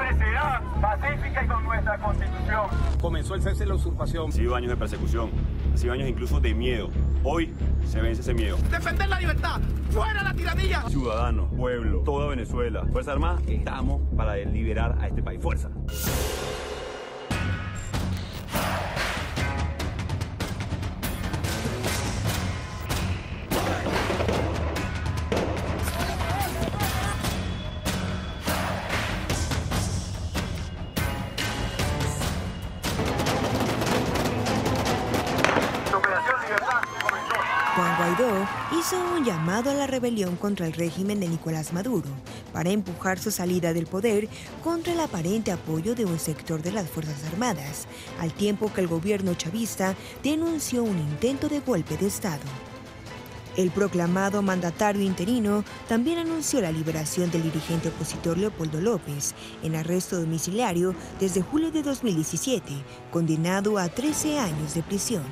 siempre será pacífica y con nuestra Constitución. Comenzó el cese de la usurpación. Ha sido años de persecución, ha sido años incluso de miedo. Hoy se vence ese miedo. Defender la libertad, fuera la tiranía. Ciudadanos, pueblo, toda Venezuela, Fuerza Armada, estamos para liberar a este país. ¡Fuerza! Juan Guaidó hizo un llamado a la rebelión contra el régimen de Nicolás Maduro para empujar su salida del poder contra el aparente apoyo de un sector de las Fuerzas Armadas, al tiempo que el gobierno chavista denunció un intento de golpe de Estado. El proclamado mandatario interino también anunció la liberación del dirigente opositor Leopoldo López, en arresto domiciliario desde julio de 2017, condenado a 13 años de prisión.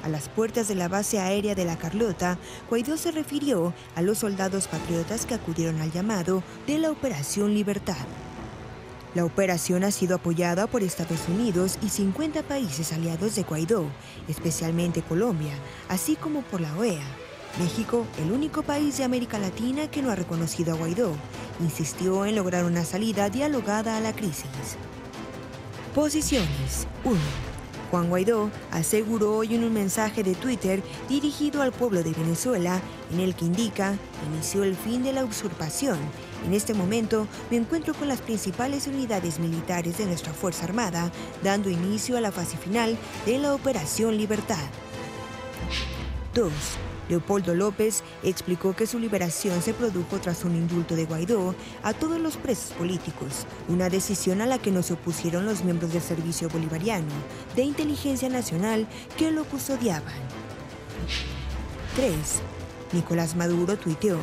A las puertas de la base aérea de La Carlota, Guaidó se refirió a los soldados patriotas que acudieron al llamado de la Operación Libertad. La operación ha sido apoyada por Estados Unidos y 50 países aliados de Guaidó, especialmente Colombia, así como por la OEA. México, el único país de América Latina que no ha reconocido a Guaidó, insistió en lograr una salida dialogada a la crisis. Posiciones 1. Juan Guaidó aseguró hoy en un mensaje de Twitter dirigido al pueblo de Venezuela, en el que indica: inició el fin de la usurpación. En este momento me encuentro con las principales unidades militares de nuestra Fuerza Armada, dando inicio a la fase final de la Operación Libertad. 2. Leopoldo López explicó que su liberación se produjo tras un indulto de Guaidó a todos los presos políticos, una decisión a la que no se opusieron los miembros del Servicio Bolivariano de Inteligencia Nacional que lo custodiaban. 3. Nicolás Maduro tuiteó: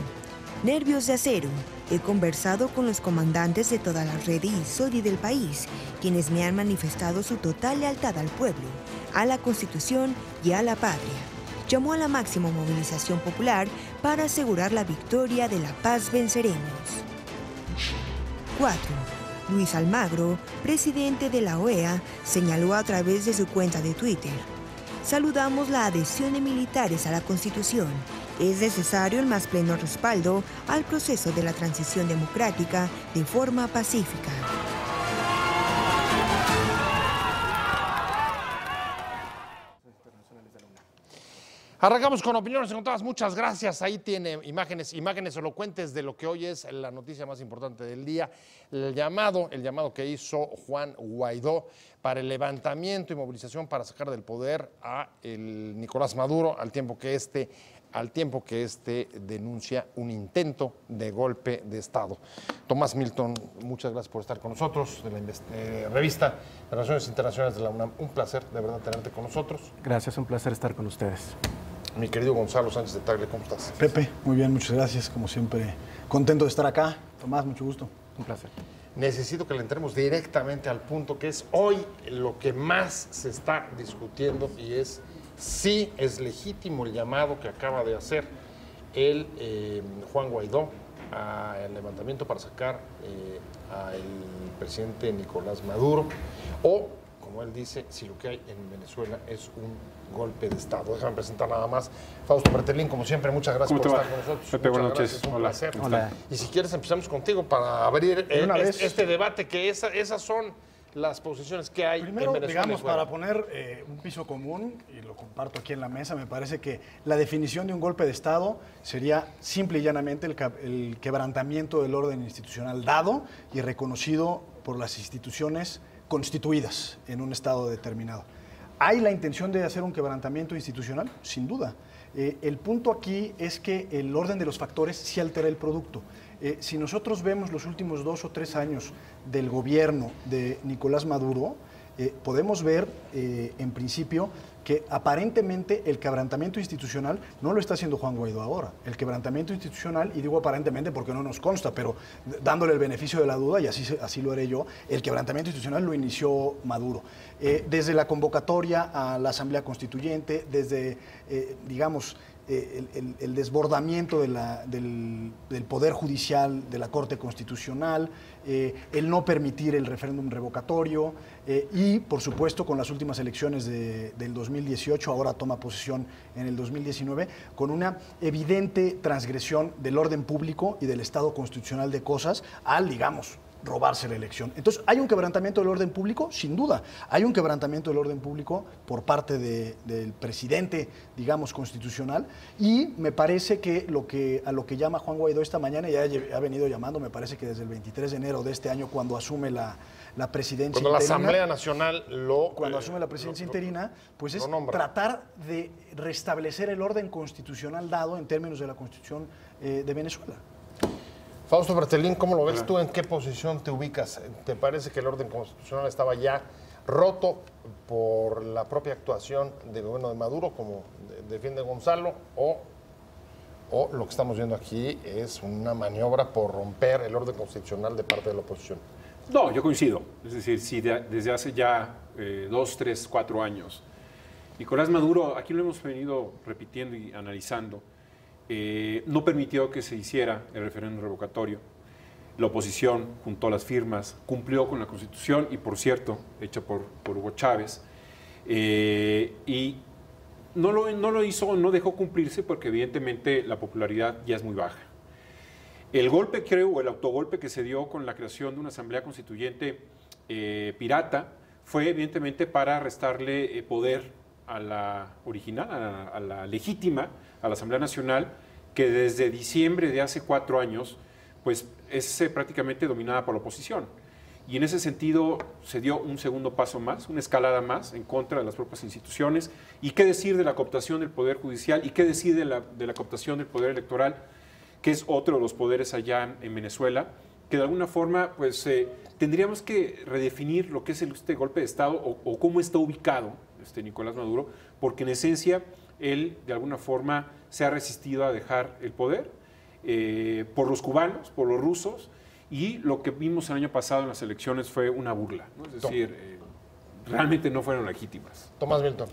nervios de acero. He conversado con los comandantes de toda la red ISODI del país, quienes me han manifestado su total lealtad al pueblo, a la Constitución y a la patria. Llamó a la máxima movilización popular para asegurar la victoria de la paz venceremos. 4. Luis Almagro, presidente de la OEA, señaló a través de su cuenta de Twitter: saludamos la adhesión de militares a la Constitución. Es necesario el más pleno respaldo al proceso de la transición democrática de forma pacífica. Arrancamos con opiniones encontradas. Muchas gracias. Ahí tiene imágenes elocuentes de lo que hoy es la noticia más importante del día. El llamado que hizo Juan Guaidó para el levantamiento y movilización para sacar del poder a el Nicolás Maduro, al tiempo que este denuncia un intento de golpe de Estado. Tomás Milton, muchas gracias por estar con nosotros, de la revista de Relaciones Internacionales de la UNAM. Un placer, de verdad, tenerte con nosotros. Gracias, un placer estar con ustedes. Mi querido Gonzalo Sánchez de Tagle, ¿cómo estás? Pepe, muy bien, muchas gracias. Como siempre, contento de estar acá. Tomás, mucho gusto. Un placer. Necesito que le entremos directamente al punto que es hoy lo que más se está discutiendo, y es si es legítimo el llamado que acaba de hacer el Juan Guaidó al levantamiento para sacar al presidente Nicolás Maduro, o, como él dice, si lo que hay en Venezuela es un golpe de Estado. Déjame presentar nada más. Fausto Bertelín, como siempre, muchas gracias por estar con nosotros. Pepe, buenas noches. Un placer. Hola. Y si quieres empezamos contigo para abrir este debate, que esas son las posiciones que hay Primero, en Venezuela. digamos, para poner un piso común, y lo comparto aquí en la mesa, me parece que la definición de un golpe de Estado sería simple y llanamente el quebrantamiento del orden institucional dado y reconocido por las instituciones constituidas en un Estado determinado. ¿Hay la intención de hacer un quebrantamiento institucional? Sin duda. El punto aquí es que el orden de los factores sí altera el producto. Si nosotros vemos los últimos 2 o 3 años del gobierno de Nicolás Maduro, podemos ver, en principio, que aparentemente el quebrantamiento institucional no lo está haciendo Juan Guaidó ahora. El quebrantamiento institucional, y digo aparentemente porque no nos consta, pero dándole el beneficio de la duda, y así lo haré yo, el quebrantamiento institucional lo inició Maduro. Desde la convocatoria a la Asamblea Constituyente, desde, digamos, el desbordamiento del Poder Judicial, de la Corte Constitucional, el no permitir el referéndum revocatorio y, por supuesto, con las últimas elecciones del 2018, ahora toma posesión en el 2019, con una evidente transgresión del orden público y del Estado constitucional de cosas al, digamos, robarse la elección. Entonces, ¿hay un quebrantamiento del orden público? Sin duda. Hay un quebrantamiento del orden público por parte del presidente, digamos, constitucional, y me parece que a lo que llama Juan Guaidó esta mañana, ya ha venido llamando, me parece que desde el 23 de enero de este año, cuando asume la presidencia cuando interina. La Asamblea Nacional Cuando asume la presidencia interina, pues es tratar de restablecer el orden constitucional dado en términos de la Constitución de Venezuela. Fausto Bertelín, ¿cómo lo ves tú? ¿En qué posición te ubicas? ¿Te parece que el orden constitucional estaba ya roto por la propia actuación del gobierno de Maduro, como defiende Gonzalo, o lo que estamos viendo aquí es una maniobra por romper el orden constitucional de parte de la oposición? No, yo coincido. Es decir, si desde hace ya 2, 3, 4 años, Nicolás Maduro, aquí lo hemos venido repitiendo y analizando, no permitió que se hiciera el referéndum revocatorio. La oposición juntó las firmas, cumplió con la Constitución y, por cierto, hecha por Hugo Chávez, y no lo hizo, no dejó cumplirse porque evidentemente la popularidad ya es muy baja. El golpe, creo, o el autogolpe que se dio con la creación de una asamblea constituyente pirata fue evidentemente para restarle poder a la original, a la legítima, a la Asamblea Nacional, que desde diciembre de hace 4 años pues es prácticamente dominada por la oposición. Y en ese sentido se dio un segundo paso más, una escalada más en contra de las propias instituciones. ¿Y qué decir de la cooptación del Poder Judicial? ¿Y qué decir de la cooptación del Poder Electoral, que es otro de los poderes allá en Venezuela? Que de alguna forma pues tendríamos que redefinir lo que es este golpe de Estado o cómo está ubicado Nicolás Maduro, porque en esencia él de alguna forma se ha resistido a dejar el poder por los cubanos, por los rusos, y lo que vimos el año pasado en las elecciones fue una burla, ¿no? Es decir, realmente no fueron legítimas. Tomás Milton,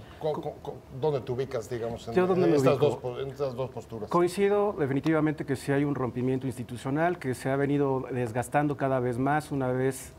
¿dónde te ubicas, digamos, en estas dos posturas? Coincido definitivamente que sí hay un rompimiento institucional que se ha venido desgastando cada vez más una vez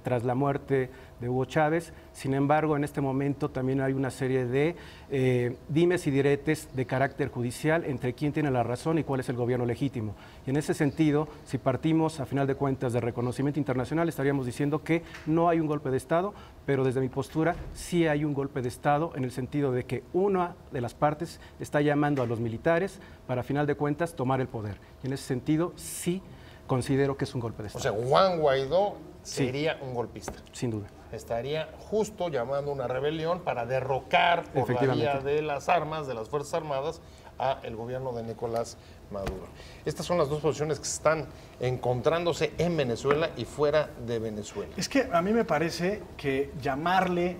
tras la muerte de Hugo Chávez. Sin embargo, en este momento también hay una serie de dimes y diretes de carácter judicial entre quién tiene la razón y cuál es el gobierno legítimo. Y en ese sentido, si partimos a final de cuentas de reconocimiento internacional, estaríamos diciendo que no hay un golpe de Estado, pero desde mi postura sí hay un golpe de Estado en el sentido de que una de las partes está llamando a los militares para a final de cuentas tomar el poder. Y en ese sentido sí considero que es un golpe de Estado. O sea, Juan Guaidó sería un golpista. Sin duda. Estaría justo llamando una rebelión para derrocar por la vía de las armas, de las Fuerzas Armadas, a el gobierno de Nicolás Maduro. Estas son las dos posiciones que están encontrándose en Venezuela y fuera de Venezuela. Es que a mí me parece que llamarle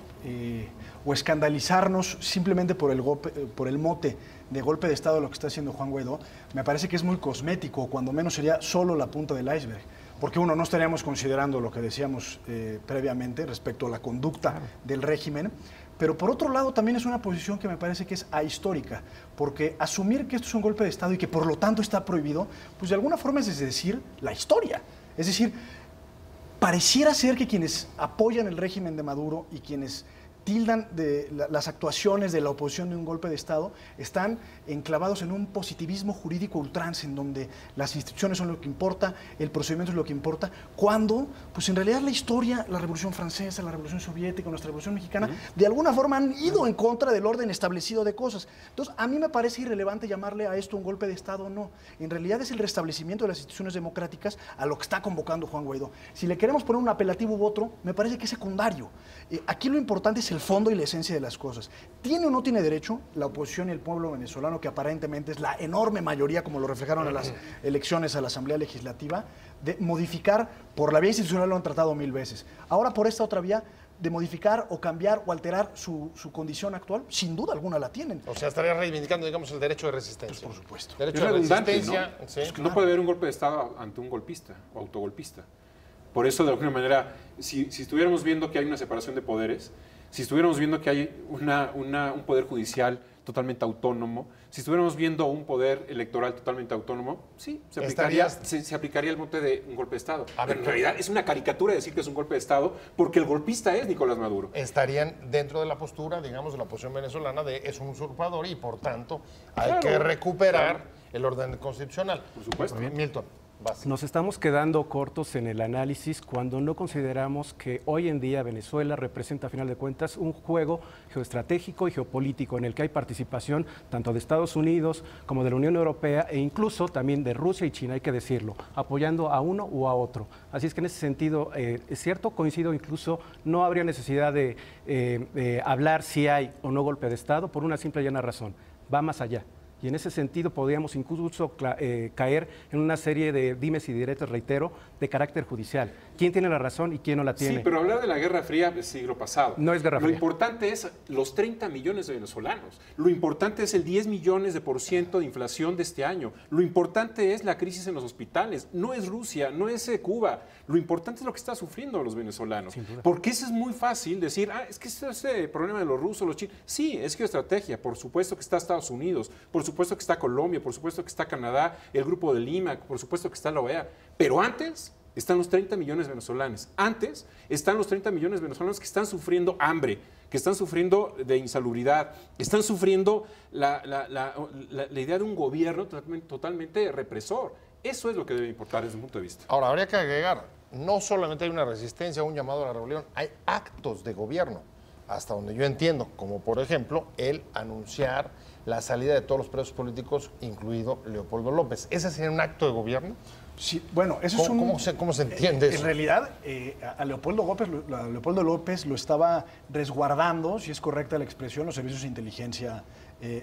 o escandalizarnos simplemente por el mote de golpe de Estado de lo que está haciendo Juan Guaidó, me parece que es muy cosmético, cuando menos sería solo la punta del iceberg. Porque uno, no estaríamos considerando lo que decíamos previamente respecto a la conducta del régimen, pero por otro lado también es una posición que me parece que es ahistórica, porque asumir que esto es un golpe de Estado y que por lo tanto está prohibido, pues de alguna forma es decir la historia. Es decir, pareciera ser que quienes apoyan el régimen de Maduro y quienes tildan de las actuaciones de la oposición de un golpe de Estado, están enclavados en un positivismo jurídico ultranza, en donde las instituciones son lo que importa, el procedimiento es lo que importa, cuando, pues en realidad la historia, la Revolución Francesa, la Revolución Soviética, nuestra Revolución Mexicana, de alguna forma han ido en contra del orden establecido de cosas. Entonces, a mí me parece irrelevante llamarle a esto un golpe de Estado o no. En realidad es el restablecimiento de las instituciones democráticas a lo que está convocando Juan Guaidó. Si le queremos poner un apelativo u otro, me parece que es secundario. Aquí lo importante es el fondo y la esencia de las cosas. ¿Tiene o no tiene derecho la oposición y el pueblo venezolano, que aparentemente es la enorme mayoría, como lo reflejaron en las elecciones a la Asamblea Legislativa, de modificar, por la vía institucional lo han tratado 1000 veces, ahora por esta otra vía, de modificar o cambiar o alterar su condición actual? Sin duda alguna la tienen. O sea, estaría reivindicando, digamos, el derecho de resistencia. Pues por supuesto. Derecho de resistencia, ¿no? Sí. Es que no puede haber un golpe de Estado ante un golpista o autogolpista. Por eso, de alguna manera, si estuviéramos viendo que hay una separación de poderes, si estuviéramos viendo que hay un poder judicial totalmente autónomo, si estuviéramos viendo un poder electoral totalmente autónomo, sí, se aplicaría el monte de un golpe de Estado. Pero en realidad es una caricatura decir que es un golpe de Estado porque el golpista es Nicolás Maduro. Estarían dentro de la postura, digamos, de la posición venezolana de es un usurpador y por tanto hay que recuperar el orden constitucional. Por supuesto. Milton. Nos estamos quedando cortos en el análisis cuando no consideramos que hoy en día Venezuela representa, a final de cuentas, un juego geoestratégico y geopolítico en el que hay participación tanto de Estados Unidos como de la Unión Europea e incluso también de Rusia y China, hay que decirlo, apoyando a uno u a otro. Así es que en ese sentido, es cierto, coincido, incluso no habría necesidad de hablar si hay o no golpe de Estado por una simple y llana razón, va más allá. Y en ese sentido podríamos incluso caer en una serie de dimes y diretes, reitero, de carácter judicial. ¿Quién tiene la razón y quién no la tiene? Sí, pero hablar de la Guerra Fría es siglo pasado. No es Guerra Fría. Lo importante es los 30 millones de venezolanos. Lo importante es el 10 millones de inflación de este año. Lo importante es la crisis en los hospitales. No es Rusia, no es Cuba. Lo importante es lo que están sufriendo los venezolanos. Porque eso es muy fácil decir, es que ese problema de los rusos, los chinos. Sí, es geoestrategia. Por supuesto que está Estados Unidos, por supuesto que está Colombia, por supuesto que está Canadá, el Grupo de Lima, por supuesto que está la OEA. Pero antes están los 30 millones venezolanos. Antes están los 30 millones venezolanos que están sufriendo hambre, que están sufriendo de insalubridad, están sufriendo la idea de un gobierno totalmente represor. Eso es lo que debe importar desde mi punto de vista. Ahora, habría que agregar, no solamente hay una resistencia, un llamado a la rebelión, hay actos de gobierno, hasta donde yo entiendo, como por ejemplo el anunciar la salida de todos los presos políticos, incluido Leopoldo López. ¿Ese sería un acto de gobierno? Sí, bueno, eso es un... ¿Cómo se entiende eso? En realidad, a Leopoldo López lo estaba resguardando, si es correcta la expresión, los servicios de inteligencia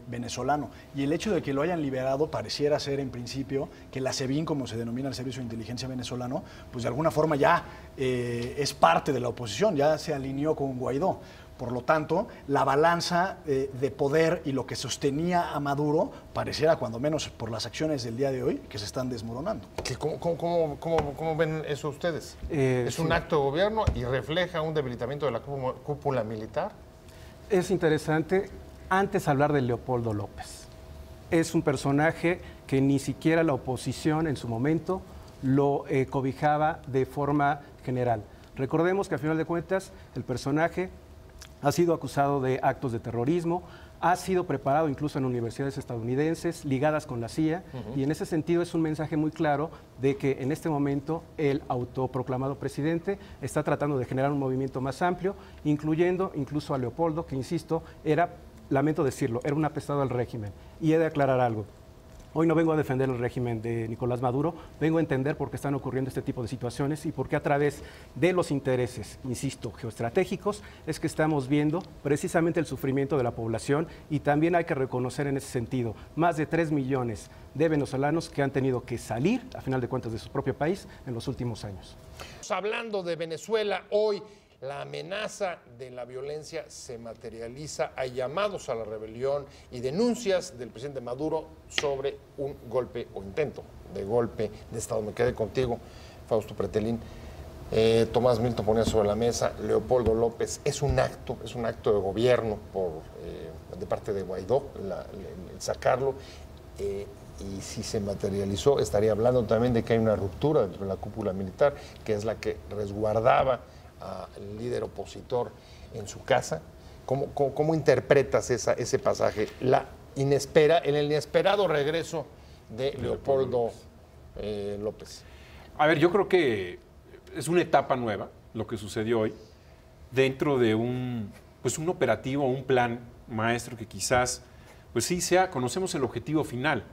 venezolano. Y el hecho de que lo hayan liberado pareciera ser, en principio, que la SEBIN, como se denomina el Servicio de Inteligencia venezolano, pues de alguna forma ya es parte de la oposición, ya se alineó con Guaidó. Por lo tanto, la balanza de poder y lo que sostenía a Maduro pareciera, cuando menos por las acciones del día de hoy, que se están desmoronando. ¿Cómo ven eso ustedes? ¿Es un acto de gobierno y refleja un debilitamiento de la cúpula militar? Es interesante antes hablar de Leopoldo López. Es un personaje que ni siquiera la oposición en su momento lo cobijaba de forma general. Recordemos que a final de cuentas el personaje ha sido acusado de actos de terrorismo, ha sido preparado incluso en universidades estadounidenses ligadas con la CIA, y en ese sentido es un mensaje muy claro de que en este momento el autoproclamado presidente está tratando de generar un movimiento más amplio, incluyendo incluso a Leopoldo, que insisto, era, lamento decirlo, era un apestado al régimen. Y he de aclarar algo. Hoy no vengo a defender el régimen de Nicolás Maduro, vengo a entender por qué están ocurriendo este tipo de situaciones y por qué a través de los intereses, insisto, geoestratégicos, es que estamos viendo precisamente el sufrimiento de la población, y también hay que reconocer en ese sentido más de 3 millones de venezolanos que han tenido que salir, a final de cuentas, de su propio país en los últimos años. Hablando de Venezuela, hoy la amenaza de la violencia se materializa. Hay llamados a la rebelión y denuncias del presidente Maduro sobre un golpe o intento de golpe de Estado. Me quedé contigo, Fausto Pretelín. Tomás Milton ponía sobre la mesa, Leopoldo López, es un acto de gobierno de parte de Guaidó, el sacarlo. Y si se materializó, estaría hablando también de que hay una ruptura dentro de la cúpula militar, que es la que resguardaba al líder opositor en su casa. ¿Cómo interpretas ese pasaje? El inesperado regreso de Leopoldo López. A ver, yo creo que es una etapa nueva lo que sucedió hoy, dentro de un operativo, un plan maestro que quizás, pues sí conocemos el objetivo final,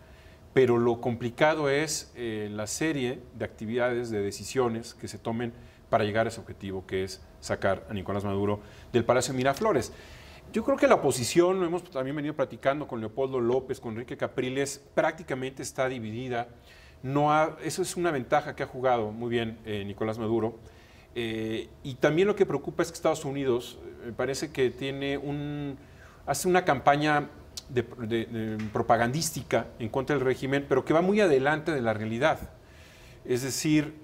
pero lo complicado es la serie de actividades, de decisiones que se tomen para llegar a ese objetivo, que es sacar a Nicolás Maduro del Palacio de Miraflores. Yo creo que la oposición, lo hemos también venido platicando con Leopoldo López, con Enrique Capriles, prácticamente está dividida. Eso es una ventaja que ha jugado muy bien Nicolás Maduro. Y también lo que preocupa es que Estados Unidos me parece que hace una campaña de propagandística en contra del régimen, pero que va muy adelante de la realidad. Es decir,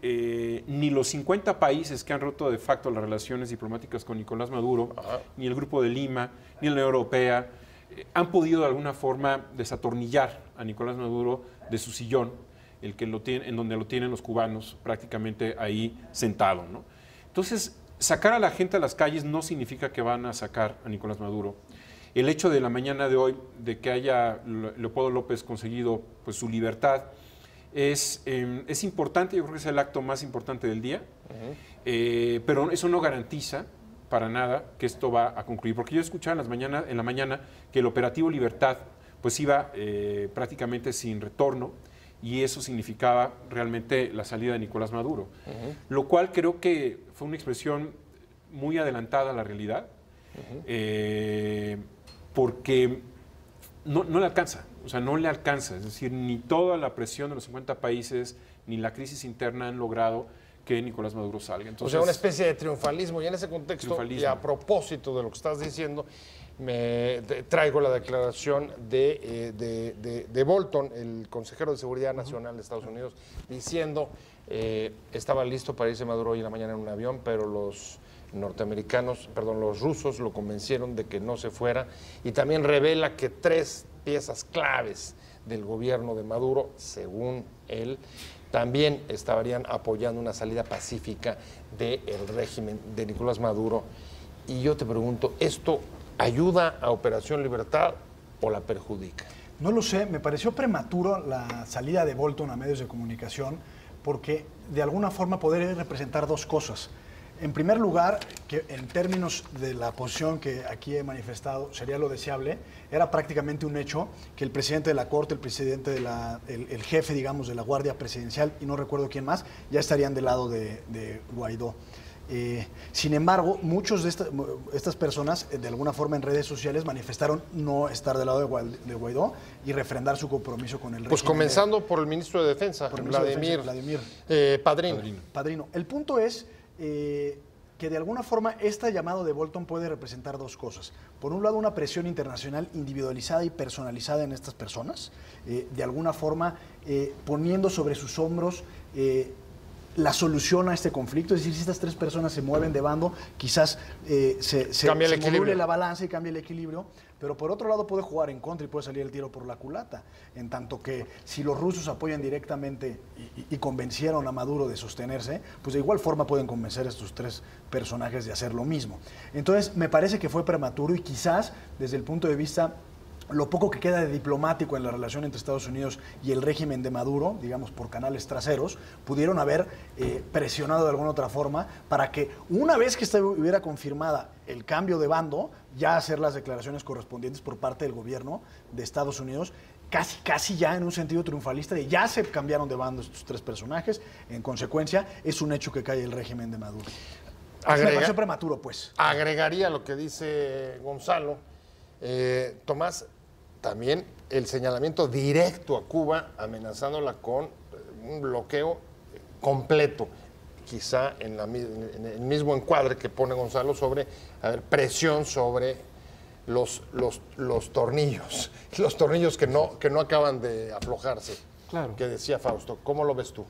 ni los 50 países que han roto de facto las relaciones diplomáticas con Nicolás Maduro, ni el Grupo de Lima, ni la Unión Europea, han podido de alguna forma desatornillar a Nicolás Maduro de su sillón, el que lo tiene, en donde lo tienen los cubanos prácticamente ahí sentado, ¿no? Entonces, sacar a la gente a las calles no significa que van a sacar a Nicolás Maduro. El hecho de la mañana de hoy, de que haya Leopoldo López conseguido pues, su libertad, es importante, yo creo que es el acto más importante del día, pero eso no garantiza para nada que esto va a concluir, porque yo escuchaba en la mañana que el operativo Libertad pues iba prácticamente sin retorno, y eso significaba realmente la salida de Nicolás Maduro, lo cual creo que fue una expresión muy adelantada a la realidad, porque no le alcanza, o sea, no le alcanza, es decir, ni toda la presión de los 50 países, ni la crisis interna han logrado que Nicolás Maduro salga. Entonces, o sea, una especie de triunfalismo, y en ese contexto, y a propósito de lo que estás diciendo, traigo la declaración de Bolton, el consejero de Seguridad Nacional de Estados Unidos, diciendo estaba listo para irse Maduro hoy en la mañana en un avión, pero los rusos lo convencieron de que no se fuera, y también revela que 3 piezas claves del gobierno de Maduro, según él, también estarían apoyando una salida pacífica del régimen de Nicolás Maduro. Y yo te pregunto, ¿esto ayuda a Operación Libertad o la perjudica? No lo sé, me pareció prematuro la salida de Bolton a medios de comunicación, porque de alguna forma podría representar 2 cosas. En primer lugar, que en términos de la posición que aquí he manifestado sería lo deseable, era prácticamente un hecho que el presidente de la Corte, el presidente de el jefe, digamos, de la Guardia Presidencial, y no recuerdo quién más, ya estarían del lado de Guaidó. Sin embargo, muchos de estas personas, de alguna forma en redes sociales, manifestaron no estar del lado de Guaidó y refrendar su compromiso con el régimen. Pues comenzando por el ministro de Defensa, Vladimir Padrino. El punto es que de alguna forma este llamado de Bolton puede representar 2 cosas. Por un lado, una presión internacional individualizada y personalizada en estas personas, de alguna forma poniendo sobre sus hombros la solución a este conflicto. Es decir, si estas 3 personas se mueven de bando, quizás se module la balanza y cambie el equilibrio, pero por otro lado puede jugar en contra y puede salir el tiro por la culata, en tanto que si los rusos apoyan directamente y convencieron a Maduro de sostenerse, pues de igual forma pueden convencer a estos 3 personajes de hacer lo mismo. Entonces me parece que fue prematuro, y quizás desde el punto de vista lo poco que queda de diplomático en la relación entre Estados Unidos y el régimen de Maduro, digamos por canales traseros, pudieron haber presionado de alguna otra forma para que una vez que estuviera confirmada el cambio de bando, ya hacer las declaraciones correspondientes por parte del gobierno de Estados Unidos, casi ya en un sentido triunfalista, de ya se cambiaron de bando estos 3 personajes. En consecuencia, es un hecho que cae el régimen de Maduro. Me pareció prematuro, pues. Agregaría lo que dice Gonzalo. Tomás, también el señalamiento directo a Cuba, amenazándola con un bloqueo completo, quizá en el mismo encuadre que pone Gonzalo sobre presión sobre los tornillos que no acaban de aflojarse, claro, que decía Fausto. ¿Cómo lo ves tú?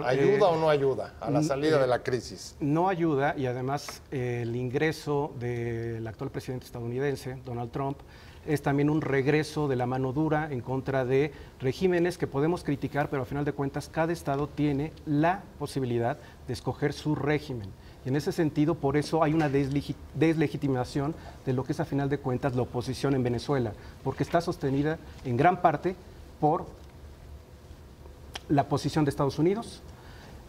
¿Ayuda o no ayuda a la salida de la crisis? No ayuda, y además el ingreso del actual presidente estadounidense, Donald Trump, es también un regreso de la mano dura en contra de regímenes que podemos criticar, pero a final de cuentas cada estado tiene la posibilidad de escoger su régimen. Y en ese sentido, por eso hay una deslegitimación de lo que es a final de cuentas la oposición en Venezuela, porque está sostenida en gran parte por la posición de Estados Unidos,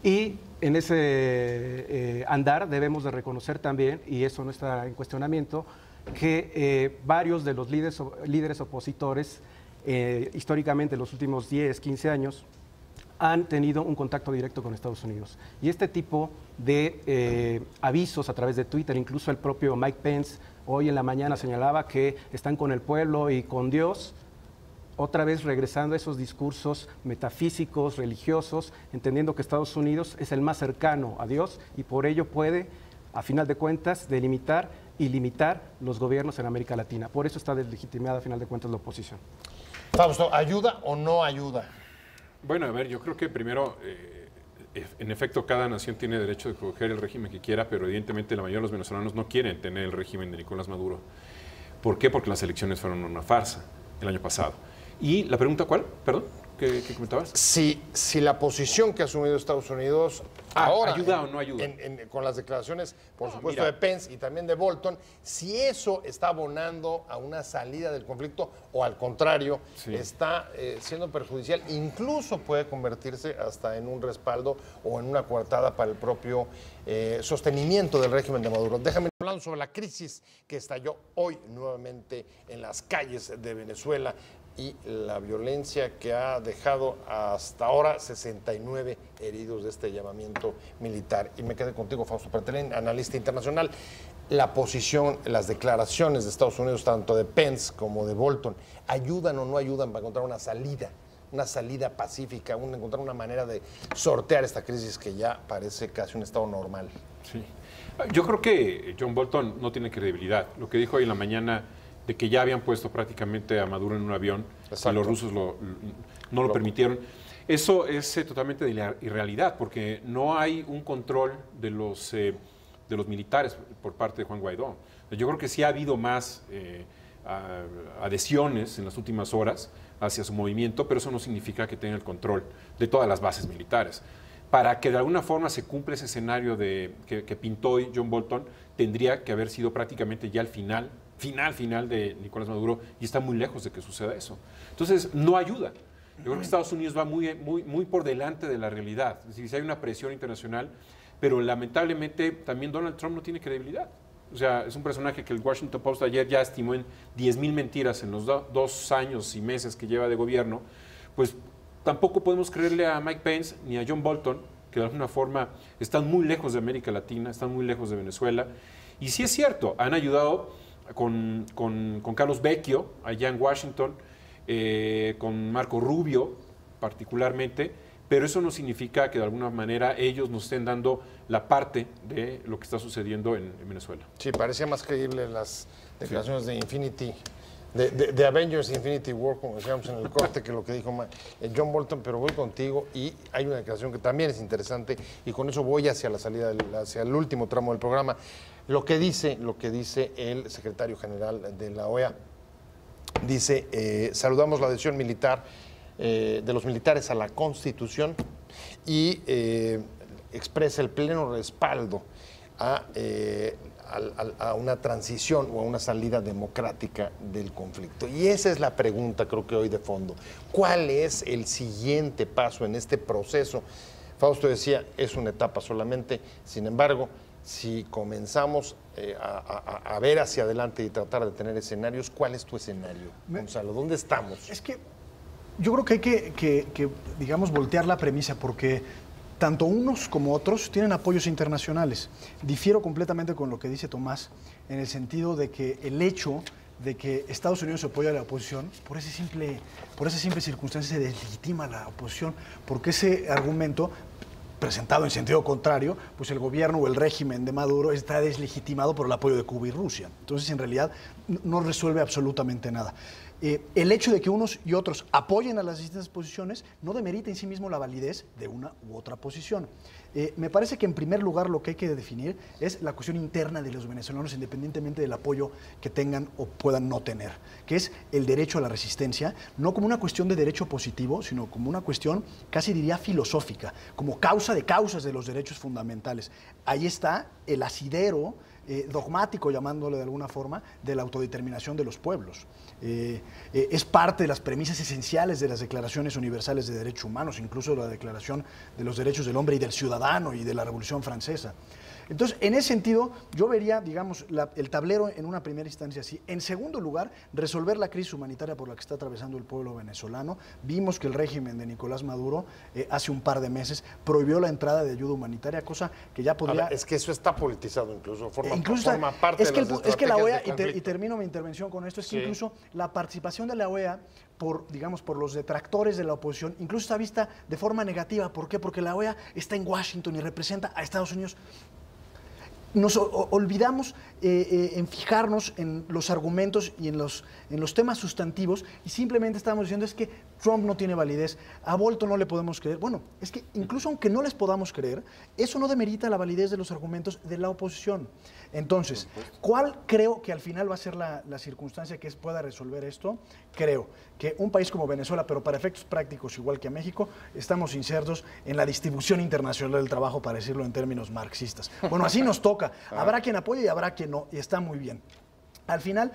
y en ese andar debemos de reconocer también, y eso no está en cuestionamiento, que varios de los líderes opositores históricamente en los últimos 10, 15 años han tenido un contacto directo con Estados Unidos. Y este tipo de avisos a través de Twitter, incluso el propio Mike Pence hoy en la mañana señalaba que están con el pueblo y con Dios, otra vez regresando a esos discursos metafísicos, religiosos, entendiendo que Estados Unidos es el más cercano a Dios y por ello puede, a final de cuentas, delimitar y limitar los gobiernos en América Latina. Por eso está deslegitimada, a final de cuentas, la oposición. Fausto, ¿ayuda o no ayuda? Bueno, a ver, yo creo que primero, en efecto, cada nación tiene derecho de escoger el régimen que quiera, pero evidentemente la mayoría de los venezolanos no quieren tener el régimen de Nicolás Maduro. ¿Por qué? Porque las elecciones fueron una farsa el año pasado. ¿Y la pregunta cuál? Perdón, ¿qué comentabas? Si la posición que ha asumido Estados Unidos ahora... ¿Ayuda o no ayuda? Con las declaraciones, por supuesto, mira. de Pence y también de Bolton, si eso está abonando a una salida del conflicto o al contrario, está siendo perjudicial, incluso puede convertirse hasta en un respaldo o en una coartada para el propio sostenimiento del régimen de Maduro. Déjame hablar sobre la crisis que estalló hoy nuevamente en las calles de Venezuela y la violencia que ha dejado hasta ahora 69 heridos de este llamamiento militar. Y me quedé contigo, Fausto Pretelín, analista internacional. La posición, las declaraciones de Estados Unidos, tanto de Pence como de Bolton, ¿ayudan o no ayudan para encontrar una salida pacífica, encontrar una manera de sortear esta crisis que ya parece casi un estado normal? Sí. Yo creo que John Bolton no tiene credibilidad. Lo que dijo hoy en la mañana de que ya habían puesto prácticamente a Maduro en un avión. Exacto. Y los rusos no lo permitieron. Eso es totalmente de irrealidad, porque no hay un control de los militares por parte de Juan Guaidó. Yo creo que sí ha habido más adhesiones en las últimas horas hacia su movimiento, pero eso no significa que tenga el control de todas las bases militares. Para que de alguna forma se cumpla ese escenario que pintó hoy John Bolton, tendría que haber sido prácticamente ya el final de Nicolás Maduro, y está muy lejos de que suceda eso. Entonces, no ayuda. Yo creo que Estados Unidos va muy por delante de la realidad. Es decir, si hay una presión internacional, pero lamentablemente también Donald Trump no tiene credibilidad. O sea, es un personaje que el Washington Post ayer ya estimó en 10,000 mentiras en los 2 años y meses que lleva de gobierno. Pues tampoco podemos creerle a Mike Pence ni a John Bolton, que de alguna forma están muy lejos de América Latina, están muy lejos de Venezuela. Y sí es cierto, han ayudado con Carlos Vecchio allá en Washington, con Marco Rubio particularmente, pero eso no significa que de alguna manera ellos nos estén dando la parte de lo que está sucediendo en Venezuela. Sí, parecía más creíble las declaraciones de Infinity, de Avengers Infinity War, como decíamos en el corte, que lo que dijo John Bolton, pero voy contigo y hay una declaración que también es interesante y con eso voy hacia la salida, hacia el último tramo del programa. Lo que dice el secretario general de la OEA, dice, saludamos la adhesión militar de los militares a la Constitución y expresa el pleno respaldo a una transición o a una salida democrática del conflicto. Y esa es la pregunta, creo que hoy de fondo. ¿Cuál es el siguiente paso en este proceso? Fausto decía, es una etapa solamente, sin embargo, si comenzamos a ver hacia adelante y tratar de tener escenarios, ¿cuál es tu escenario, Gonzalo? ¿Dónde estamos? Es que yo creo que hay que digamos, voltear la premisa, porque tanto unos como otros tienen apoyos internacionales. Difiero completamente con lo que dice Tomás, en el sentido de que el hecho de que Estados Unidos apoya a la oposición, por esa simple circunstancia se deslegitima la oposición, porque ese argumento presentado en sentido contrario, pues el gobierno o el régimen de Maduro está deslegitimado por el apoyo de Cuba y Rusia. Entonces, en realidad, no resuelve absolutamente nada. El hecho de que unos y otros apoyen a las distintas posiciones no demerita en sí mismo la validez de una u otra posición. Me parece que en primer lugar lo que hay que definir es la cuestión interna de los venezolanos, independientemente del apoyo que tengan o puedan no tener, que es el derecho a la resistencia, no como una cuestión de derecho positivo, sino como una cuestión, casi diría filosófica, como causa de causas de los derechos fundamentales. Ahí está el asidero dogmático, llamándole de alguna forma, de la autodeterminación de los pueblos. Es parte de las premisas esenciales de las declaraciones universales de derechos humanos, incluso la Declaración de los Derechos del Hombre y del Ciudadano y de la Revolución Francesa. Entonces, en ese sentido, yo vería, digamos, el tablero en una primera instancia así. En segundo lugar, resolver la crisis humanitaria por la que está atravesando el pueblo venezolano. Vimos que el régimen de Nicolás Maduro hace un par de meses prohibió la entrada de ayuda humanitaria, cosa que ya podría... Es que eso está politizado incluso, forma parte de las estrategias es que la OEA, de conflicto. y termino mi intervención con esto, es que Sí. incluso la participación de la OEA por los detractores de la oposición, incluso está vista de forma negativa. ¿Por qué? Porque la OEA está en Washington y representa a Estados Unidos. nos olvidamos en fijarnos en los argumentos y en los temas sustantivos y simplemente estamos diciendo es que Trump no tiene validez, a Bolton no le podemos creer. Bueno, es que incluso aunque no les podamos creer, eso no demerita la validez de los argumentos de la oposición. Entonces, ¿cuál creo que al final va a ser la circunstancia que pueda resolver esto? Creo que un país como Venezuela, pero para efectos prácticos igual que a México, estamos insertos en la distribución internacional del trabajo, para decirlo en términos marxistas. Bueno, así nos toca. Habrá quien apoye y habrá quien no, y está muy bien. Al final,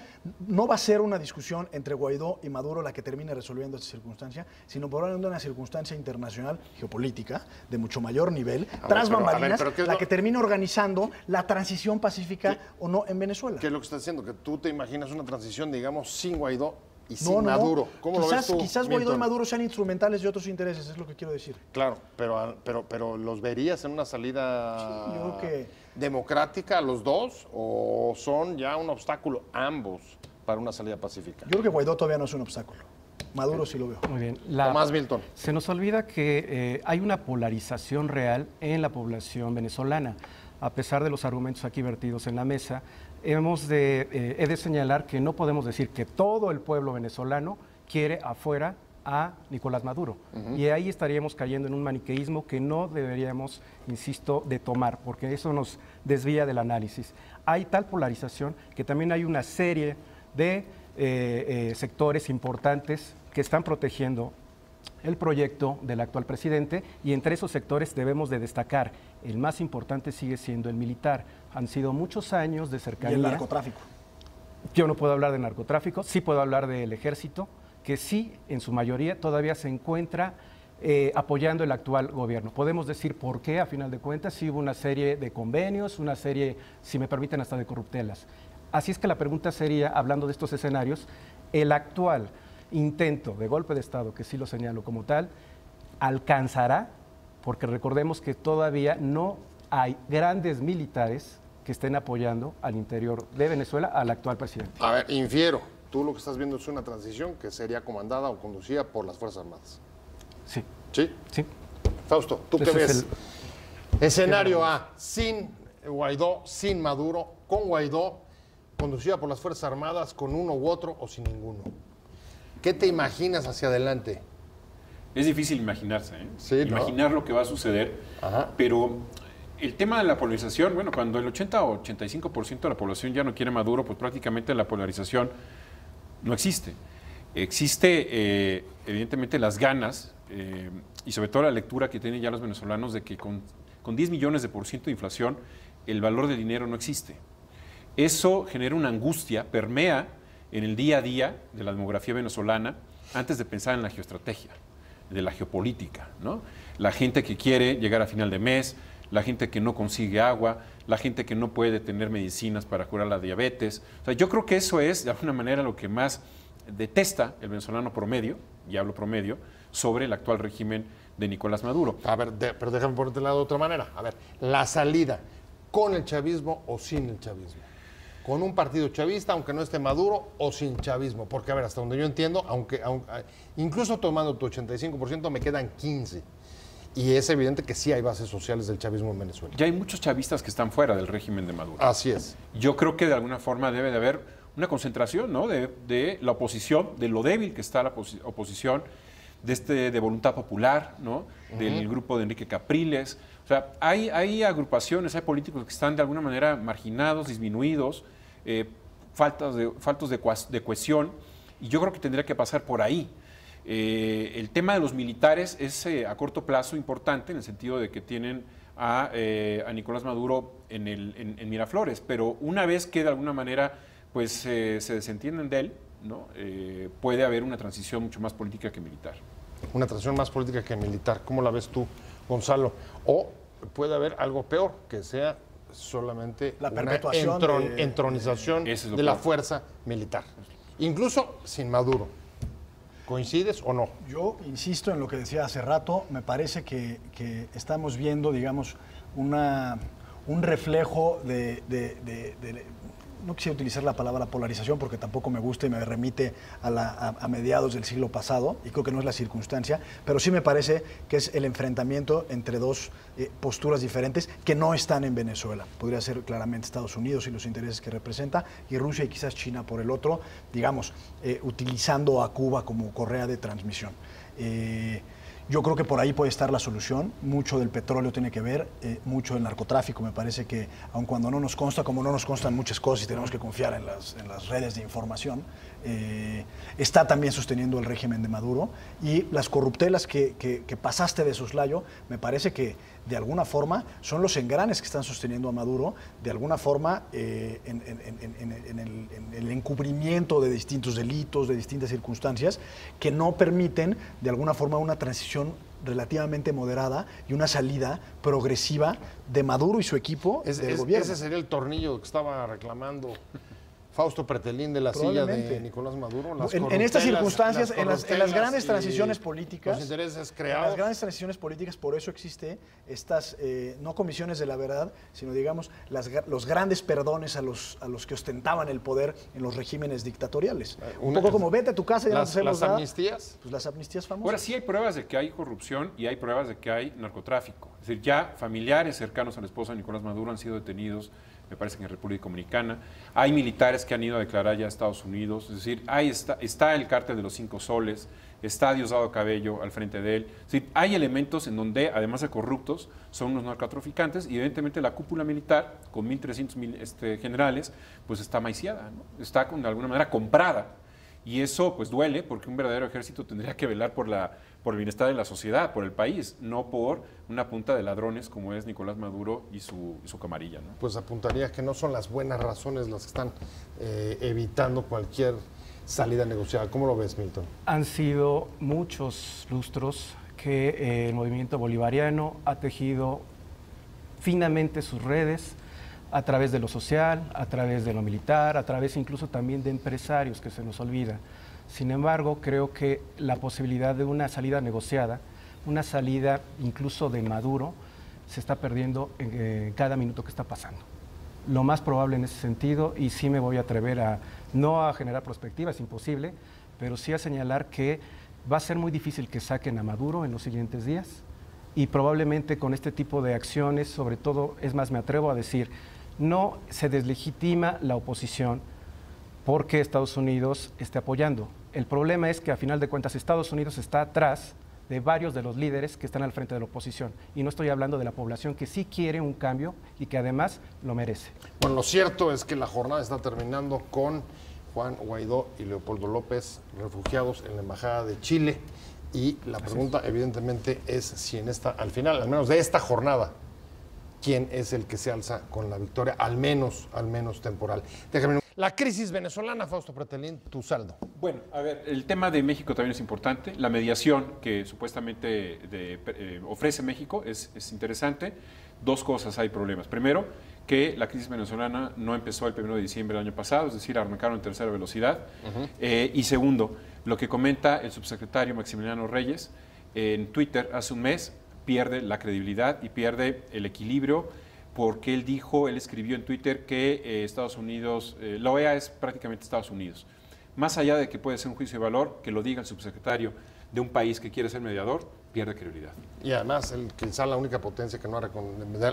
no va a ser una discusión entre Guaidó y Maduro la que termine resolviendo esta circunstancia, sino probablemente una circunstancia internacional geopolítica de mucho mayor nivel, tras bambalinas, la que termine organizando la transición pacífica o no en Venezuela. ¿Qué es lo que estás diciendo? Que tú te imaginas una transición, digamos, sin Guaidó y sin Maduro. ¿Cómo lo ves tú, quizás Milton? Guaidó y Maduro sean instrumentales de otros intereses, es lo que quiero decir. Claro, pero ¿los verías en una salida yo creo que democrática los dos o son ya un obstáculo ambos para una salida pacífica? Yo creo que Guaidó todavía no es un obstáculo. Maduro sí lo veo. Muy bien. Tomás Milton. Se nos olvida que hay una polarización real en la población venezolana. A pesar de los argumentos aquí vertidos en la mesa, he de señalar que no podemos decir que todo el pueblo venezolano quiere afuera a Nicolás Maduro. Y ahí estaríamos cayendo en un maniqueísmo que no deberíamos, insisto, de tomar, porque eso nos desvía del análisis. Hay tal polarización que también hay una serie de sectores importantes que están protegiendo el proyecto del actual presidente, y entre esos sectores debemos de destacar, el más importante sigue siendo el militar. Han sido muchos años de cercanía. Y el narcotráfico. Yo no puedo hablar de narcotráfico, sí puedo hablar del ejército, que sí, en su mayoría, todavía se encuentra apoyando el actual gobierno. Podemos decir por qué, a final de cuentas, sí hubo una serie de convenios, una serie, si me permiten, hasta de corruptelas. Así es que la pregunta sería, hablando de estos escenarios, el actual intento de golpe de Estado, que sí lo señalo como tal, ¿alcanzará? Porque recordemos que todavía no hay grandes militares que estén apoyando al interior de Venezuela al actual presidente. A ver, infiero. Tú lo que estás viendo es una transición que sería comandada o conducida por las Fuerzas Armadas. Sí. ¿Sí? Sí. Fausto, ¿tú qué ves? Escenario A, sin Guaidó, sin Maduro, con Guaidó, conducida por las Fuerzas Armadas, con uno u otro o sin ninguno. ¿Qué te imaginas hacia adelante? Es difícil imaginarse, ¿eh? Sí, imaginar lo que va a suceder, pero el tema de la polarización, bueno, cuando el 80 o 85% de la población ya no quiere Maduro, pues prácticamente la polarización no existe. Existe, evidentemente, las ganas y sobre todo la lectura que tienen ya los venezolanos de que con 10 millones de % de inflación el valor del dinero no existe. Eso genera una angustia, permea en el día a día de la demografía venezolana antes de pensar en la geoestrategia, de la geopolítica, ¿no? La gente que quiere llegar a final de mes, la gente que no consigue agua, la gente que no puede tener medicinas para curar la diabetes. O sea, yo creo que eso es, de alguna manera, lo que más detesta el venezolano promedio, y hablo promedio, sobre el actual régimen de Nicolás Maduro. A ver, pero déjame ponerte de otra manera. A ver, la salida, ¿con el chavismo o sin el chavismo? ¿Con un partido chavista, aunque no esté Maduro, o sin chavismo? Porque, a ver, hasta donde yo entiendo, aunque incluso tomando tu 85%, me quedan 15%. Y es evidente que sí hay bases sociales del chavismo en Venezuela. Ya hay muchos chavistas que están fuera del régimen de Maduro. Así es. Yo creo que de alguna forma debe de haber una concentración, ¿no?, de la oposición, de lo débil que está la oposición, de voluntad popular, ¿no?, del grupo de Enrique Capriles. O sea, hay agrupaciones, hay políticos que están de alguna manera marginados, disminuidos, faltos de cohesión, y yo creo que tendría que pasar por ahí. El tema de los militares es a corto plazo importante en el sentido de que tienen a Nicolás Maduro en Miraflores, pero una vez que de alguna manera pues se desentienden de él, ¿no?, puede haber una transición mucho más política que militar. Una transición más política que militar. ¿Cómo la ves tú, Gonzalo? O puede haber algo peor, que sea solamente la una entronización de la fuerza militar. Incluso sin Maduro. ¿Coincides o no? Yo insisto en lo que decía hace rato. Me parece que estamos viendo, digamos, un reflejo no quisiera utilizar la palabra polarización porque tampoco me gusta y me remite a mediados del siglo pasado, y creo que no es la circunstancia, pero sí me parece que es el enfrentamiento entre dos posturas diferentes que no están en Venezuela. Podría ser claramente Estados Unidos y los intereses que representa, y Rusia y quizás China por el otro, digamos, utilizando a Cuba como correa de transmisión. Yo creo que por ahí puede estar la solución. Mucho del petróleo tiene que ver, mucho del narcotráfico. Me parece que, aun cuando no nos consta, como no nos constan muchas cosas y tenemos que confiar en las redes de información, está también sosteniendo el régimen de Maduro. Y las corruptelas que pasaste de soslayo, me parece que de alguna forma son los engranes que están sosteniendo a Maduro, de alguna forma en el encubrimiento de distintos delitos, de distintas circunstancias, que no permiten de alguna forma una transición relativamente moderada y una salida progresiva de Maduro y su equipo del gobierno. Ese sería el tornillo que estaba reclamando Fausto Pretelín de la silla de Nicolás Maduro. En estas circunstancias, en las grandes transiciones políticas, los intereses creados. En las grandes transiciones políticas, por eso existe estas, no comisiones de la verdad, sino digamos los grandes perdones a los que ostentaban el poder en los regímenes dictatoriales. Un poco como vete a tu casa y ya no te las amnistías. Pues las amnistías famosas. Ahora sí hay pruebas de que hay corrupción y hay pruebas de que hay narcotráfico. Es decir, ya familiares cercanos a la esposa de Nicolás Maduro han sido detenidos, me parece que en República Dominicana. Hay militares que han ido a declarar ya a Estados Unidos. Es decir, ahí está el cártel de los 5 soles, está Diosdado Cabello al frente de él. Es decir, hay elementos en donde, además de corruptos, son unos narcotraficantes, y evidentemente la cúpula militar, con 1.300 generales, pues está maiciada, ¿no? Está de alguna manera comprada. Y eso pues duele, porque un verdadero ejército tendría que velar por el bienestar de la sociedad, por el país, no por una punta de ladrones como es Nicolás Maduro y su camarilla, ¿no? Pues apuntaría que no son las buenas razones las que están evitando cualquier salida negociada. ¿Cómo lo ves, Milton? Han sido muchos lustros que el movimiento bolivariano ha tejido finamente sus redes a través de lo social, a través de lo militar, a través incluso también de empresarios, que se nos olvida. Sin embargo, creo que la posibilidad de una salida negociada, una salida incluso de Maduro, se está perdiendo en cada minuto que está pasando. Lo más probable en ese sentido, y sí me voy a atrever no a generar perspectivas, es imposible, pero sí a señalar que va a ser muy difícil que saquen a Maduro en los siguientes días, y probablemente con este tipo de acciones, sobre todo, es más, me atrevo a decir, no se deslegitima la oposición porque Estados Unidos esté apoyando. El problema es que a final de cuentas Estados Unidos está atrás de varios de los líderes que están al frente de la oposición. Y no estoy hablando de la población que sí quiere un cambio y que además lo merece. Bueno, lo cierto es que la jornada está terminando con Juan Guaidó y Leopoldo López refugiados en la Embajada de Chile. Y la pregunta evidentemente es si al final, al menos de esta jornada, quién es el que se alza con la victoria, al menos temporal. Déjame. La crisis venezolana, Fausto Pretelín, tu saldo. Bueno, a ver, el tema de México también es importante. La mediación que supuestamente ofrece México es interesante. Dos cosas hay problemas. Primero, que la crisis venezolana no empezó el 1 de diciembre del año pasado, es decir, arrancaron en tercera velocidad. Y segundo, lo que comenta el subsecretario Maximiliano Reyes en Twitter hace un mes, pierde la credibilidad y pierde el equilibrio, porque él escribió en Twitter que Estados Unidos, la OEA es prácticamente Estados Unidos. Más allá de que puede ser un juicio de valor, que lo diga el subsecretario de un país que quiere ser mediador, pierde credibilidad. Y además, quizá la única potencia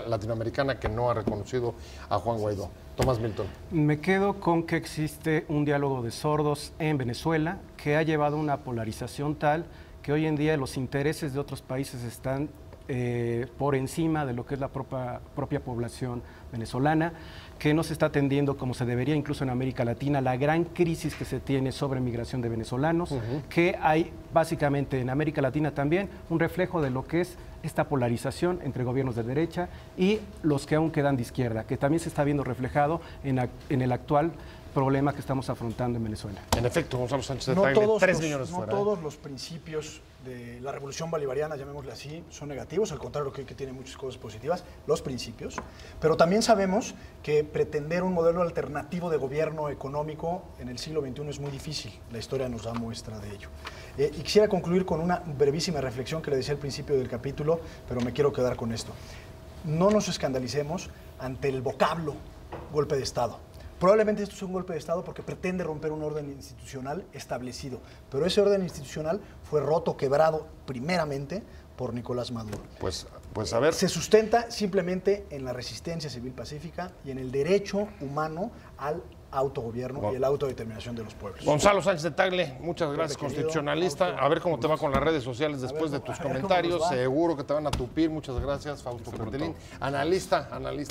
latinoamericana que no ha reconocido a Juan Guaidó. Tomás Milton. Me quedo con que existe un diálogo de sordos en Venezuela que ha llevado a una polarización tal que hoy en día los intereses de otros países están por encima de lo que es la propia población venezolana, que no se está atendiendo como se debería, incluso en América Latina, la gran crisis que se tiene sobre migración de venezolanos, que hay básicamente en América Latina también un reflejo de lo que es esta polarización entre gobiernos de derecha y los que aún quedan de izquierda, que también se está viendo reflejado en el actual problema que estamos afrontando en Venezuela. En efecto, Gonzalo Sánchez de Tagle, 3 millones fuera. No todos los principios de la revolución bolivariana, llamémosle así, son negativos, al contrario, creo que tiene muchas cosas positivas, los principios, pero también sabemos que pretender un modelo alternativo de gobierno económico en el siglo XXI es muy difícil, la historia nos da muestra de ello. Y quisiera concluir con una brevísima reflexión que le decía al principio del capítulo, pero me quiero quedar con esto. no nos escandalicemos ante el vocablo golpe de Estado. Probablemente esto es un golpe de Estado porque pretende romper un orden institucional establecido, pero ese orden institucional fue roto, quebrado primeramente por Nicolás Maduro. Pues a ver. Se sustenta simplemente en la resistencia civil pacífica y en el derecho humano al autogobierno y la autodeterminación de los pueblos. Gonzalo Sánchez de Tagle, muchas gracias, Querido, constitucionalista. A ver cómo te va con las redes sociales después de tus comentarios. Seguro que te van a tupir. Muchas gracias, Fausto Pretelín, analista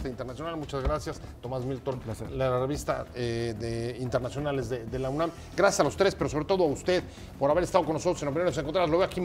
internacional. Muchas gracias, Tomás Milton, la revista de internacionales de la UNAM. Gracias a los tres, pero sobre todo a usted por haber estado con nosotros en Opiniones Encontradas. Lo veo aquí.